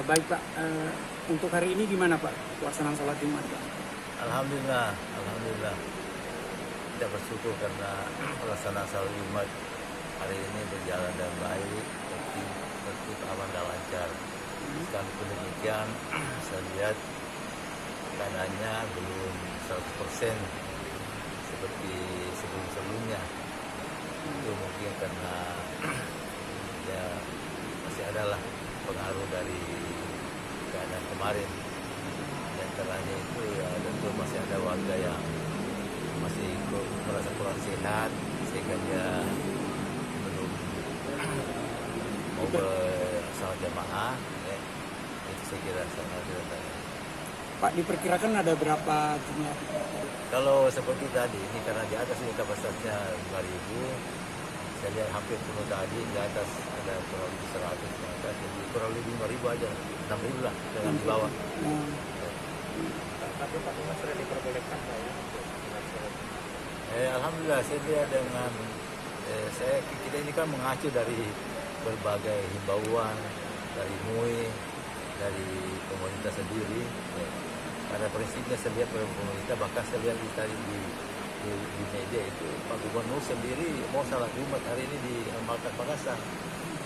Baik Pak, untuk hari ini gimana Pak pelaksanaan sholat Jumat Pak? Alhamdulillah. Kita bersyukur karena pelaksanaan sholat Jumat hari ini berjalan dengan baik, tertib, aman dan lancar. Sekalipun demikian, saya lihat keadaannya belum 100% seperti sebelum-sebelumnya. Itu mungkin karena ya masih adalah pengaruh dari keadaan kemarin. Di antaranya itu ya tentu masih ada warga yang masih merasa kurang sehat sehingga dia belum mau bersama jamaah. Ya. Itu saya kira sangat diantaranya. Pak, diperkirakan ada berapa jumlah? Kalau seperti tadi ini karena di atas ini kapasitasnya 5.000. Saya lihat hampir penuh tadi, di atas ada kurang lebih 100 maka jadi kurang lebih 5.000 aja, 6.000 lah dengan di bawah. Tapi Pak sudah diperbolehkan Pak ya? Alhamdulillah saya lihat dengan kita ini kan mengacu dari berbagai himbauan dari MUI, dari pemerintah sendiri. Pada prinsipnya saya lihat pemerintah, bahkan saya lihat tadi di media itu Pak Gubernur sendiri mau salat Jumat hari ini di Al-Markas Makassar.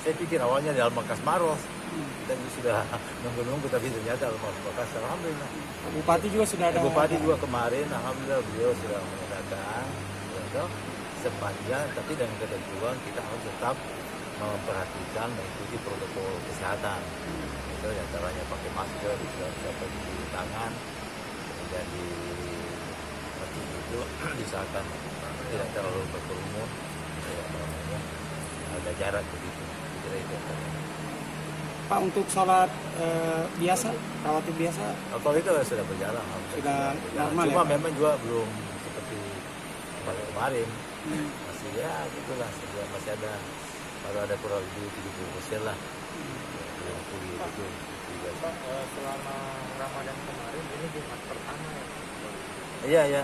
Saya pikir awalnya di Al-Markas Maros, kita sudah nunggu-nunggu tapi ternyata Al-Markas Makassar. Alhamdulillah. Bupati juga sudah ada. Bupati juga kemarin, alhamdulillah beliau sudah mengadakan sepanjang, tapi dengan ketentuan kita harus tetap memperhatikan mengikuti protokol kesehatan. Itu antaranya pakai masker, cuci tangan, kemudian di itu diusahakan tidak terlalu berkerumun, ada jarak begitu. Kira itu. Pak, untuk sholat biasa, rawatib biasa? Kalau itu sudah berjalan. Sudah normal. Cuma ya, memang juga belum seperti kemarin. Masih ya gitulah, masih ada baru ada kurang lebih 70% lah. Pak, selama Ramadan kemarin ini Jumat pertama ya? Iya,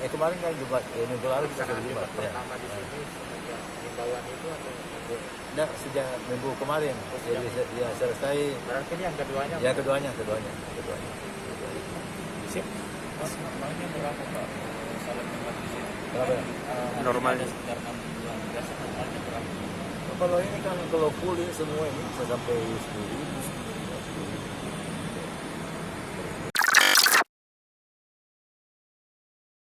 kemarin kan Jumat, minggu lalu kita ke Jumat. Pertama di sini sejak himbauan itu atau Nah, sejak minggu kemarin, jadi ya selesai. Berarti ini yang keduanya? Ya, keduanya. Siap. Mas, normalnya berapa Pak? Salat Jumat di sini? Berapa? Normalnya sekitar 6 bulan. Biasa normalnya berapa? Kalau ini kan kalau full ini semua ini bisa sampai 10.000.